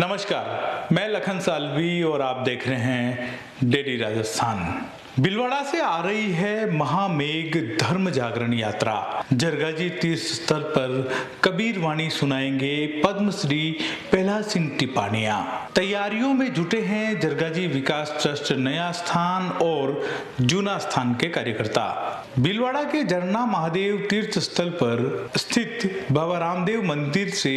नमस्कार, मैं लखन सालवी और आप देख रहे हैं डेली राजस्थान। भीलवाड़ा से आ रही है महामेघ धर्म जागरण यात्रा। जरगाजी तीर्थ स्थल पर कबीर वाणी सुनाएंगे पद्मश्री प्रहलाद सिंह टिपानिया। तैयारियों में जुटे हैं जरगाजी विकास ट्रस्ट नया स्थान और जूना स्थान के कार्यकर्ता। भीलवाड़ा के झरना महादेव तीर्थ स्थल पर स्थित बाबा रामदेव मंदिर से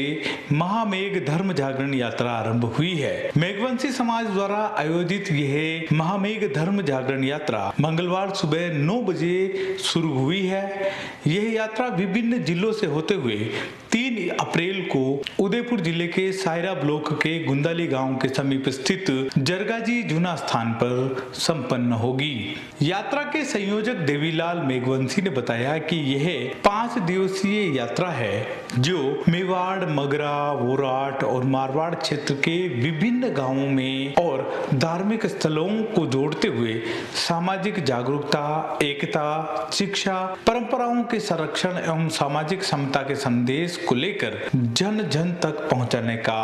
महामेघ धर्म जागरण यात्रा आरंभ हुई है। मेघवंशी समाज द्वारा आयोजित यह महामेघ धर्म जागरण यात्रा मंगलवार सुबह 9 बजे शुरू हुई है। यह यात्रा विभिन्न जिलों से होते हुए 3 अप्रैल को उदयपुर जिले के सायरा ब्लॉक के गुंदाली गांव के समीप स्थित जरगाजी जूना स्थान पर संपन्न होगी। यात्रा के संयोजक देवीलाल मेघवंशी ने बताया कि यह 5 दिवसीय यात्रा है जो मेवाड़, मगरा, वोराट और मारवाड़ क्षेत्र के विभिन्न गांवों में और धार्मिक स्थलों को जोड़ते हुए सामाजिक जागरूकता, एकता, शिक्षा, परंपराओं के संरक्षण एवं सामाजिक समता के संदेश को लेकर जन जन तक पहुंचाने का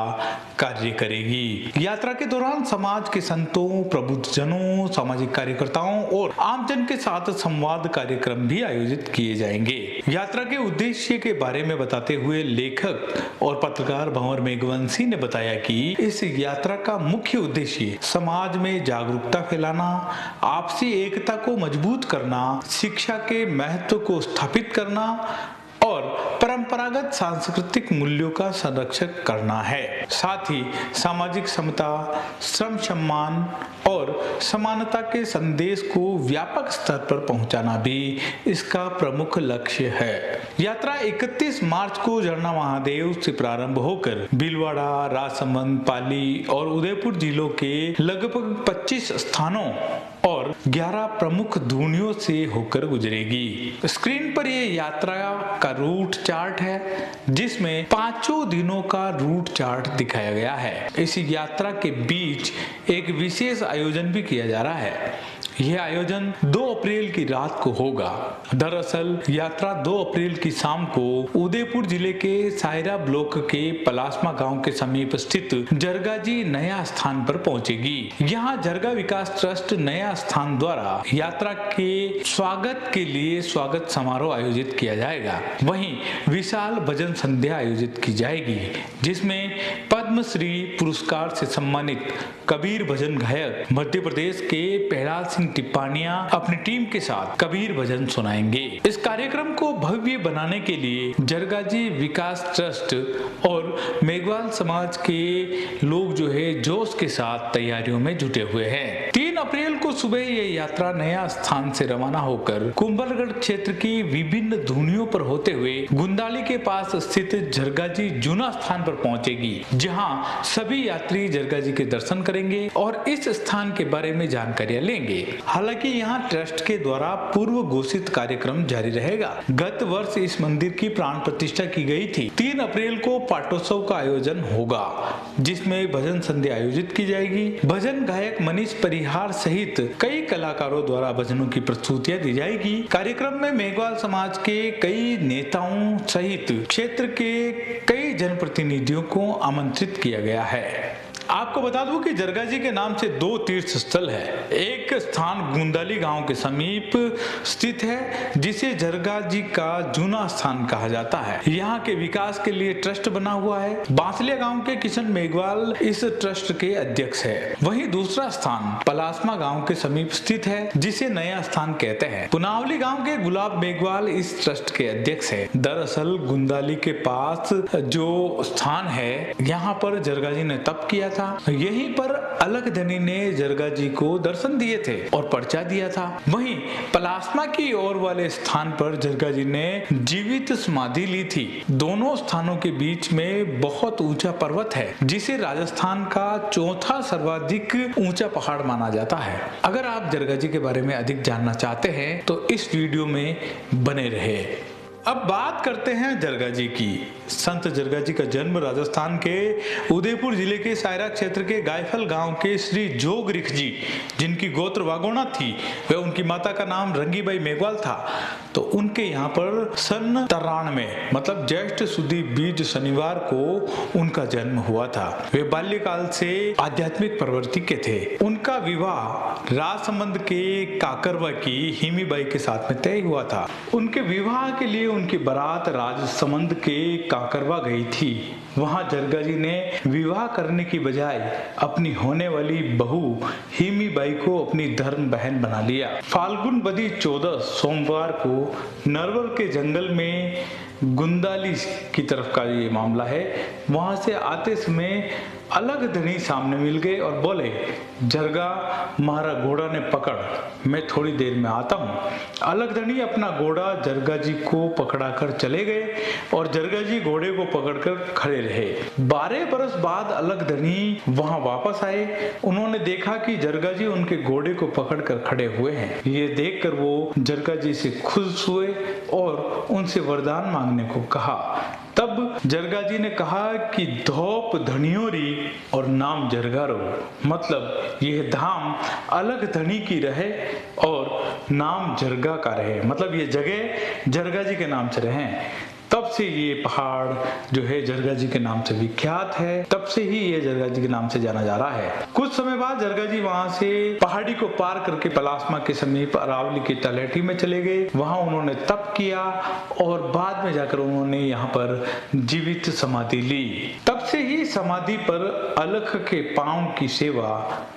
कार्य करेगी। यात्रा के दौरान समाज के संतों, प्रबुद्धजनों, सामाजिक कार्यकर्ताओं और आमजन के साथ संवाद कार्यक्रम भी आयोजित किए जाएंगे। यात्रा के उद्देश्य के बारे में बताते हुए लेखक और पत्रकार भंवर मेघवंशी ने बताया कि इस यात्रा का मुख्य उद्देश्य समाज में जागरूकता फैलाना, आपसी एकता को मजबूत करना, शिक्षा के महत्व को स्थापित करना और परंपरागत सांस्कृतिक मूल्यों का संरक्षण करना है। साथ ही सामाजिक समता, श्रम सम्मान और समानता के संदेश को व्यापक स्तर पर पहुंचाना भी इसका प्रमुख लक्ष्य है। यात्रा 31 मार्च को झरना महादेव से प्रारंभ होकर भीलवाड़ा, राजसमंद, पाली और उदयपुर जिलों के लगभग 25 स्थानों और 11 प्रमुख धूनियों से होकर गुजरेगी। स्क्रीन पर यह यात्रा का रूट चार्ट है जिसमें 5 दिनों का रूट चार्ट दिखाया गया है। इस यात्रा के बीच एक विशेष आयोजन भी किया जा रहा है। यह आयोजन 2 अप्रैल की रात को होगा। दरअसल यात्रा 2 अप्रैल की शाम को उदयपुर जिले के सायरा ब्लॉक के पलासमा गांव के समीप स्थित जरगाजी नया स्थान पर पहुंचेगी। यहां जरगा विकास ट्रस्ट नया स्थान द्वारा यात्रा के स्वागत के लिए स्वागत समारोह आयोजित किया जाएगा। वहीं विशाल भजन संध्या आयोजित की जाएगी जिसमें पद्मश्री पुरस्कार से सम्मानित कबीर भजन गायक मध्य प्रदेश के प्रहलाद सिंह टिपानिया अपनी टीम के साथ कबीर भजन सुनाएंगे। इस कार्यक्रम को भव्य बनाने के लिए जरगाजी विकास ट्रस्ट और मेघवाल समाज के लोग जो है जोश के साथ तैयारियों में जुटे हुए हैं। 3 अप्रैल को सुबह ये यात्रा नया स्थान से रवाना होकर कुंभलगढ़ क्षेत्र की विभिन्न धुनियों पर होते हुए गुंदाली के पास स्थित जरगाजी जूना स्थान पर पहुंचेगी, जहां सभी यात्री जरगाजी के दर्शन करेंगे और इस स्थान के बारे में जानकारियां लेंगे। हालांकि यहां ट्रस्ट के द्वारा पूर्व घोषित कार्यक्रम जारी रहेगा। गत वर्ष इस मंदिर की प्राण प्रतिष्ठा की गई थी। 3 अप्रैल को पाटोत्सव का आयोजन होगा जिसमें भजन संध्या आयोजित की जाएगी। भजन गायक मनीष परिहार सहित कई कलाकारों द्वारा भजनों की प्रस्तुतियां दी जाएगी। कार्यक्रम में मेघवाल समाज के कई नेताओं सहित क्षेत्र के कई जनप्रतिनिधियों को आमंत्रित किया गया है। आपको बता दूं कि जरगाजी के नाम से 2 तीर्थ स्थल है। एक स्थान गुंदाली गांव के समीप स्थित है जिसे जरगाजी का जूना स्थान कहा जाता है। यहाँ के विकास के लिए ट्रस्ट बना हुआ है। बांसलिया गांव के किशन मेघवाल इस ट्रस्ट के अध्यक्ष है। वहीं दूसरा स्थान पलासमा गांव के समीप स्थित है जिसे नया स्थान कहते हैं। पुनावली गांव के गुलाब मेघवाल इस ट्रस्ट के अध्यक्ष है। दरअसल गुंदाली के पास जो स्थान है यहाँ पर जरगाजी ने तप किया था। यहीं पर अलकधनी ने जरगाजी को दर्शन दिए थे और पर्चा दिया था। वहीं पलासमा की ओर वाले स्थान पर जरगाजी ने जीवित समाधि ली थी। दोनों स्थानों के बीच में बहुत ऊंचा पर्वत है जिसे राजस्थान का 4था सर्वाधिक ऊंचा पहाड़ माना जाता है। अगर आप जरगाजी के बारे में अधिक जानना चाहते हैं तो इस वीडियो में बने रहे। अब बात करते हैं जरगाजी की। संत जरगाजी का जन्म राजस्थान के उदयपुर जिले के सायरा क्षेत्र के गायफल गांव के श्री जोग रिख जी, जिनकी गोत्र वागोना थी, वे उनकी माता का नाम रंगीबाई मेघवाल था। तो उनके यहाँ पर सन 93 मतलब ज्येष्ठ सुदी बीज शनिवार को उनका जन्म हुआ था। वे बाल्यकाल से आध्यात्मिक प्रवृत्ति के थे। उनका विवाह राजसमंद के काकरवा की हिमीबाई के साथ में तय हुआ था। उनके विवाह के लिए उनकी बारात राजसमंद के काकरवा गई थी। वहां जरगा जी ने विवाह करने की बजाय अपनी होने वाली बहू हिमीबाई को अपनी धर्म बहन बना लिया। फाल्गुन बदी 14 सोमवार को नरवर के जंगल में गुंदाली की तरफ का ये मामला है। वहां से आते समय अलग धनी सामने मिल गए और बोले, जरगा मारा घोड़ा ने पकड़, मैं थोड़ी देर में आता हूँ। अलग धनी अपना घोड़ा जरगा जी को पकड़ा कर चले गए और जरगा जी घोड़े को पकड़कर खड़े रहे। 12 बरस बाद अलग धनी वहां वापस आए। उन्होंने देखा कि जरगा जी उनके घोड़े को पकड़कर खड़े हुए हैं। ये देखकर वो जरगा जी से खुश हुए और उनसे वरदान मांगने को कहा। तब जरगा जी ने कहा कि धोप धनियोरी और नाम जरगारो, मतलब यह धाम अलग धनी की रहे और नाम जरगा का रहे, मतलब ये जगह जरगा जी के नाम से रहे। तब से ये पहाड़ जो है जरगा जी के नाम से विख्यात है। तब से ही ये जरगा जी के नाम से जाना जा रहा है। कुछ समय बाद जरगा जी वहां से पहाड़ी को पार करके पलास्मा के समीप अरावली की तलहटी में चले गए। वहां उन्होंने तप किया और बाद में जाकर उन्होंने यहाँ पर जीवित समाधि ली। तब से ही समाधि पर अलख के पांव की सेवा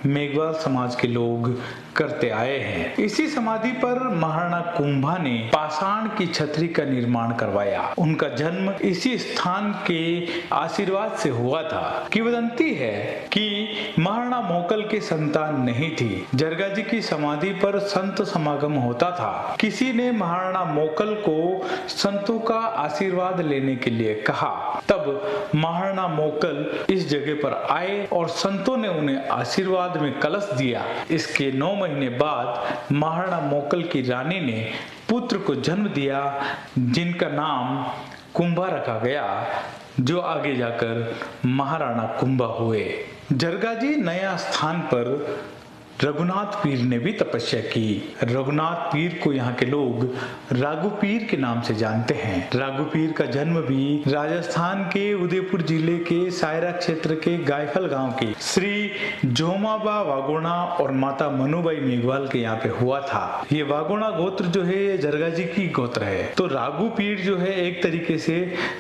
मेघवाल समाज के लोग करते आए हैं। इसी समाधि पर महाराणा कुंभा ने पाषाण की छतरी का निर्माण करवाया। उनका जन्म इसी स्थान के आशीर्वाद से हुआ था। किंवदंती है कि महाराणा मोकल के संतान नहीं थी। जरगा जी की समाधि पर संत समागम होता था। किसी ने महाराणा मोकल को संतों का आशीर्वाद लेने के लिए कहा। तब महाराणा मोकल इस जगह पर आए और संतों ने उन्हें आशीर्वाद में कलश दिया। इसके 9 महीने बाद महाराणा मोकल की रानी ने पुत्र को जन्म दिया, जिनका नाम कुंभा रखा गया, जो आगे जाकर महाराणा कुंभा हुए। जरगा जी नया स्थान पर रघुनाथ पीर ने भी तपस्या की। रघुनाथ पीर को यहाँ के लोग राघु पीर के नाम से जानते हैं। राघु पीर का जन्म भी राजस्थान के उदयपुर जिले के सायरा क्षेत्र के गायफल गांव के श्री जोमाबा वागोणा और माता मनुबाई मेघवाल के यहाँ पे हुआ था। ये वागोणा गोत्र जो है ये जरगा जी की गोत्र है। तो राघु पीर जो है एक तरीके से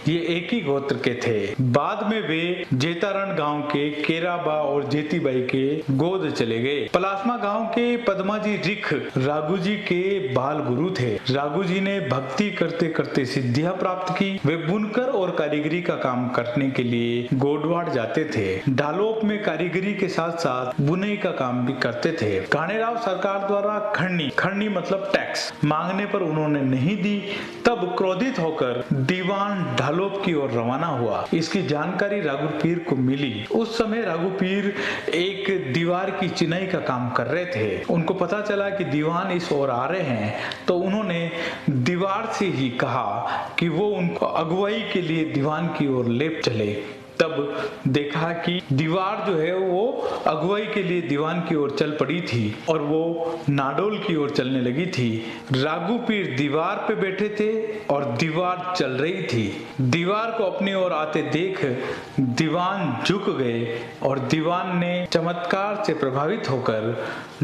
ये एक ही गोत्र के थे। बाद में वे जेतारण गांव के केराबा और जेतीबाई के गोद चले गए। पलास्मा गांव के पद्माजी रिख राघु जी के बाल गुरु थे। राघु जी ने भक्ति करते करते सिद्धियां प्राप्त की। वे बुनकर और कारीगरी का काम करने के लिए गोडवाड़ जाते थे। ढालोप में कारीगरी के साथ साथ बुनाई का काम भी करते थे। कानेराव सरकार द्वारा खड़नी मतलब टैक्स मांगने पर उन्होंने नहीं दी। तब क्रोधित होकर दीवान ढालोप की ओर रवाना हुआ। इसकी जानकारी राघु पीर को मिली। उस समय राघु पीर एक दीवार की चिनाई का काम कर रहे थे। उनको पता चला कि दीवान इस ओर आ रहे हैं, तो उन्होंने दीवार से ही कहा कि वो उनको अगुवाई के लिए दीवान की ओर ले चले। तब देखा कि दीवार जो है वो अगुवाई के लिए दीवान की ओर चल पड़ी थी और वो नाडोल की ओर चलने लगी थी। राघु पीर दीवार पे बैठे थे और दीवार चल रही थी। दीवार को अपनी ओर आते देख दीवान झुक गए और दीवान ने चमत्कार से प्रभावित होकर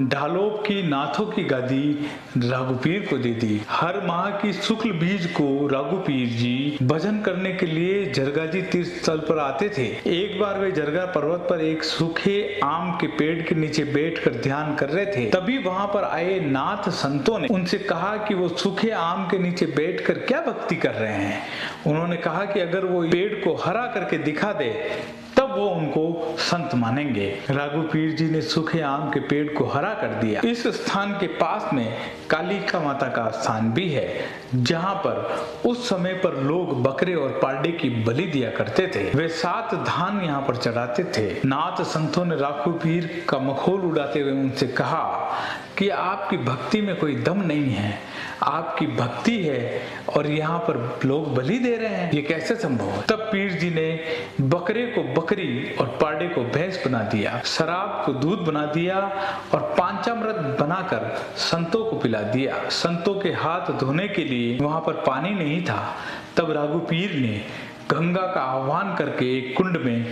ढालोप की नाथों की गादी राघु पीर को दे दी। हर माह की शुक्ल बीज को राघु पीर जी भजन करने के लिए जरगा जी तीर्थ स्थल पर आते थे। एक बार वे जरगा पर्वत पर एक सूखे आम के पेड़ के नीचे बैठकर ध्यान कर रहे थे। तभी वहां पर आए नाथ संतों ने उनसे कहा कि वो सूखे आम के नीचे बैठकर क्या भक्ति कर रहे हैं। उन्होंने कहा कि अगर वो पेड़ को हरा करके दिखा दे तब वो उनको संत मानेंगे। राघु पीर जी ने सूखे आम के पेड़ को हरा कर दिया। इस स्थान के पास में कालिका माता का स्थान भी है, जहाँ पर उस समय पर लोग बकरे और पारडे की बलि दिया करते थे। वे 7 धान यहाँ पर चढ़ाते थे। नाथ संतों ने राघु पीर का मखौल उड़ाते हुए उनसे कहा कि आपकी भक्ति में कोई दम नहीं है, आपकी भक्ति है और यहाँ पर लोग बलि दे रहे हैं, ये कैसे संभव है। तब पीर जी ने बकरे को बकरी और पारडे को भैंस बना दिया, शराब को दूध बना दिया और पंचामृत बनाकर संतों को पिला दिया। संतों के हाथ धोने के लिए जबकि वहां पर पानी नहीं था, तब राघुपीर ने गंगा का आह्वान करके एक कुंड में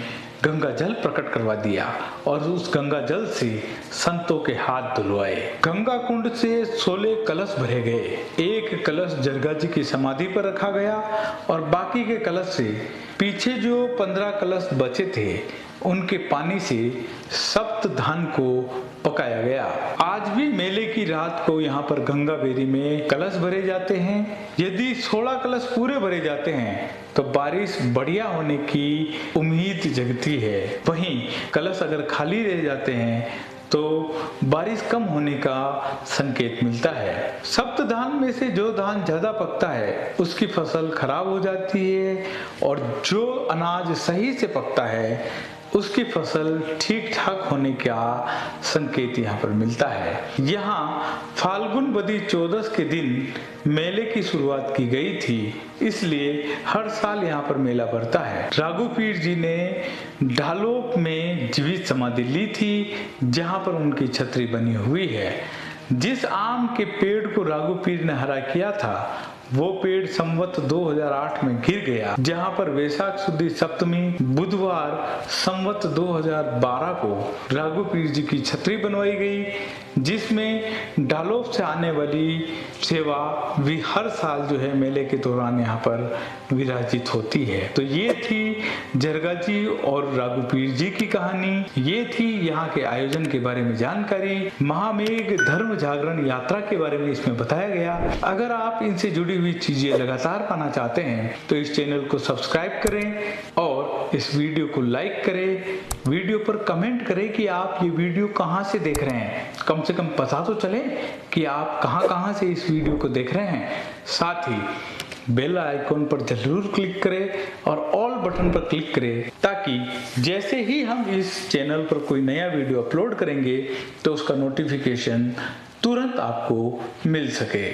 गंगा जल प्रकट करवा दिया और उस गंगा जल से संतों के हाथ धुलवाए। गंगा कुंड से 16 कलश भरे गए। एक कलश जरगा जी की समाधि पर रखा गया और बाकी के कलश से पीछे जो 15 कलश बचे थे उनके पानी से सप्त धान को पकाया गया। आज भी मेले की रात को यहाँ पर गंगा बेरी में कलश भरे जाते हैं। यदि 16 कलश पूरे भरे जाते हैं तो बारिश बढ़िया होने की उम्मीद जगती है। वहीं कलश अगर खाली रह जाते हैं तो बारिश कम होने का संकेत मिलता है। सप्त धान में से जो धान ज्यादा पकता है उसकी फसल खराब हो जाती है और जो अनाज सही से पकता है उसकी फसल ठीक ठाक होने का संकेत यहाँ पर मिलता है। यहाँ फाल्गुन बदी 14 के दिन मेले की शुरुआत की गई थी, इसलिए हर साल यहाँ पर मेला भरता है। राघुपीर जी ने ढालोप में जीवित समाधि ली थी, जहाँ पर उनकी छतरी बनी हुई है। जिस आम के पेड़ को राघुपीर ने हरा किया था वो पेड़ संवत 2008 में गिर गया, जहां पर वैशाख शुद्ध सप्तमी बुधवार संवत 2012 को राघुपीर जी की छतरी बनवाई गई, जिसमें डालोप से आने वाली सेवा भी हर साल जो है मेले के दौरान यहाँ पर विराजित होती है। तो ये थी जरगा जी और राघुपीर जी की कहानी। ये थी यहाँ के आयोजन के बारे में जानकारी। महामेघ धर्म जागरण यात्रा के बारे में इसमें बताया गया। अगर आप इनसे जुड़ी हुई चीजें लगातार पाना चाहते हैं तो इस चैनल को सब्सक्राइब करें और इस वीडियो को लाइक करें। वीडियो पर कमेंट करें कि आप ये वीडियो कहाँ से देख रहे हैं। कम से कम पता तो चले कि आप कहाँ से इस वीडियो को देख रहे हैं। साथ ही बेल आइकॉन पर जरूर क्लिक करें और ऑल बटन पर क्लिक करें, ताकि जैसे ही हम इस चैनल पर कोई नया वीडियो अपलोड करेंगे तो उसका नोटिफिकेशन तुरंत आपको मिल सके।